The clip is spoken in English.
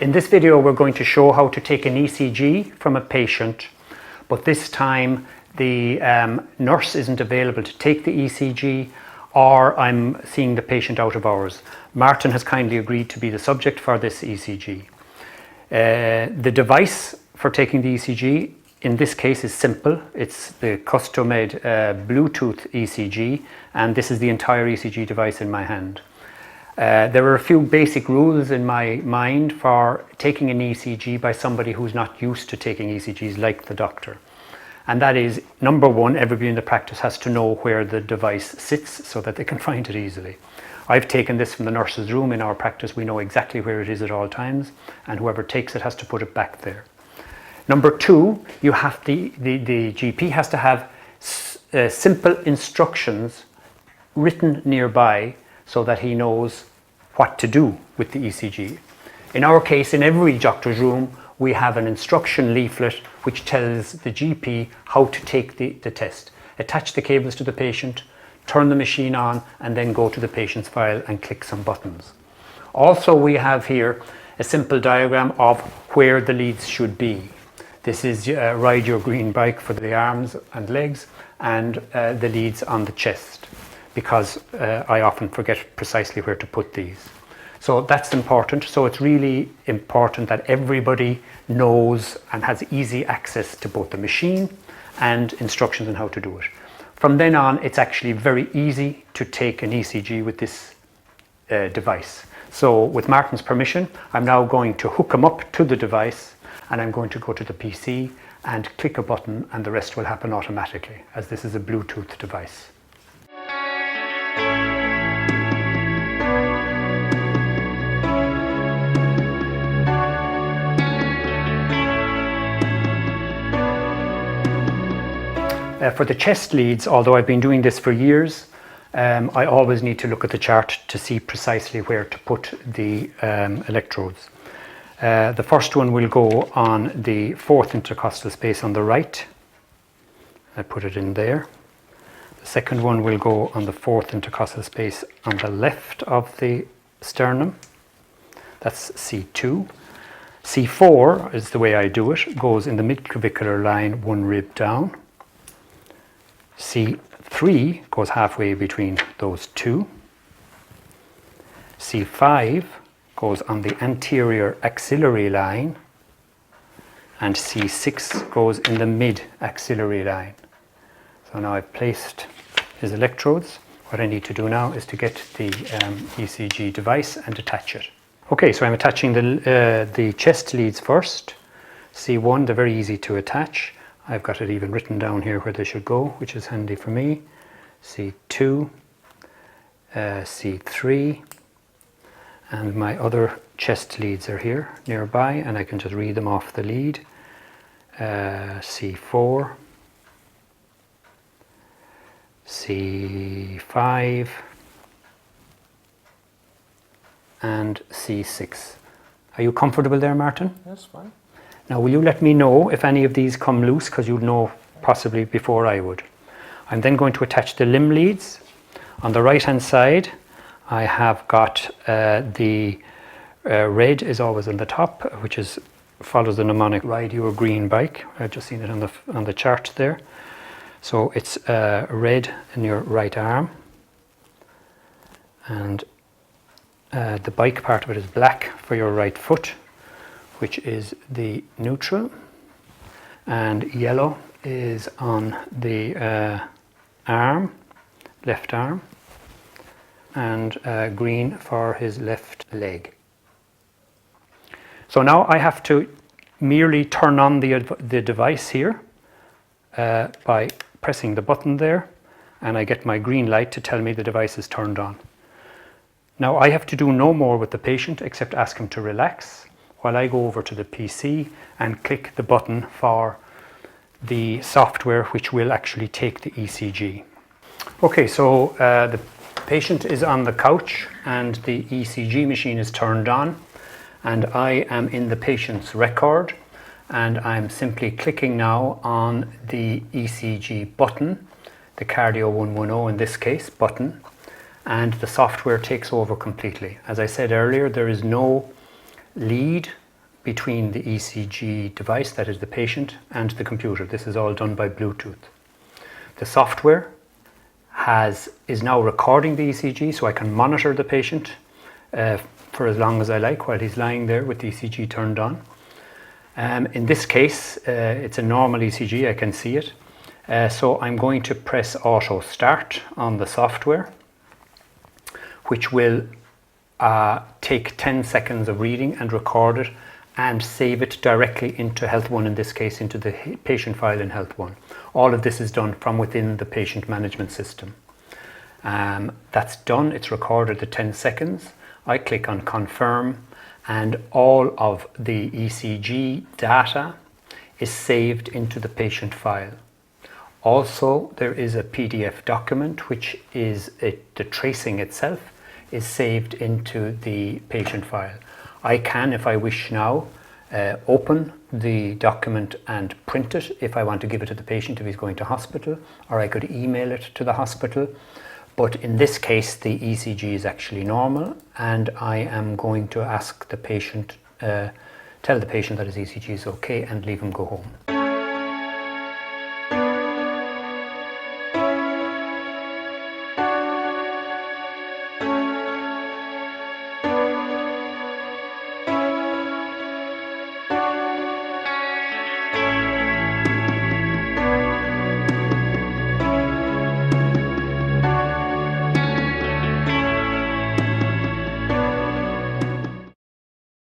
In this video we're going to show how to take an ECG from a patient, but this time the nurse isn't available to take the ECG, or I'm seeing the patient out of hours. Martin has kindly agreed to be the subject for this ECG. The device for taking the ECG in this case is simple. It's the custom-made Bluetooth ECG, and this is the entire ECG device in my hand. There are a few basic rules in my mind for taking an ECG by somebody who's not used to taking ECGs like the doctor. And that is, number one, everybody in the practice has to know where the device sits so that they can find it easily. I've taken this from the nurse's room in our practice. We know exactly where it is at all times, and whoever takes it has to put it back there. Number two, you have the GP has to have simple instructions written nearby so that he knows what to do with the ECG. In our case, in every doctor's room, we have an instruction leaflet which tells the GP how to take the test. Attach the cables to the patient, turn the machine on, and then go to the patient's file and click some buttons. Also, we have here a simple diagram of where the leads should be. This is ride your green bike for the arms and legs, and the leads on the chest, because I often forget precisely where to put these. So that's important. So it's really important that everybody knows and has easy access to both the machine and instructions on how to do it. From then on, it's actually very easy to take an ECG with this device. So with Martin's permission, I'm now going to hook him up to the device, and I'm going to go to the PC and click a button, and the rest will happen automatically, as this is a Bluetooth device. For the chest leads, although I've been doing this for years, I always need to look at the chart to see precisely where to put the electrodes. The first one will go on the fourth intercostal space on the right. I put it in there. The second one will go on the fourth intercostal space on the left of the sternum. That's C2. C4 is the way I do it, goes in the mid-clavicular line, one rib down. C3 goes halfway between those two. C5 goes on the anterior axillary line, and C6 goes in the mid-axillary line. So now I've placed his electrodes. What I need to do now is to get the ECG device and attach it. Okay, so I'm attaching the chest leads first. C1, they're very easy to attach. I've got it even written down here where they should go, which is handy for me. C2, C3, and my other chest leads are here nearby, and I can just read them off the lead. C4, C5, and C6. Are you comfortable there, Martin? That's fine. Now, will you let me know if any of these come loose, because you'd know possibly before I would. I'm then going to attach the limb leads. On the right hand side, I have got the red is always on the top, which follows the mnemonic ride your green bike. I've just seen it on the chart there. So it's red in your right arm, and the bike part of it is black for your right foot, which is the neutral, and yellow is on the arm, left arm, and green for his left leg. So now I have to merely turn on the device here by pressing the button there, and I get my green light to tell me the device is turned on. Now I have to do no more with the patient except ask him to relax, while I go over to the PC and click the button for the software which will actually take the ECG. Okay, so the patient is on the couch and the ECG machine is turned on, and I am in the patient's record, and I'm simply clicking now on the ECG button, the Cardio 110 in this case button, and the software takes over completely. As I said earlier, there is no lead between the ECG device, that is the patient, and the computer. This is all done by Bluetooth. The software is now recording the ECG, so I can monitor the patient for as long as I like while he's lying there with the ECG turned on. In this case, it's a normal ECG, I can see it. So I'm going to press auto start on the software, which will take 10 seconds of reading and record it and save it directly into Health1, in this case into the patient file in Health1. All of this is done from within the patient management system. That's done, it's recorded the 10 seconds. I click on confirm, and all of the ECG data is saved into the patient file. Also, there is a PDF document which is the tracing itself is saved into the patient file. I can, if I wish now, open the document and print it if I want to give it to the patient if he's going to hospital, or I could email it to the hospital. But in this case, the ECG is actually normal, and I am going to ask the patient, tell the patient that his ECG is okay and leave him go home.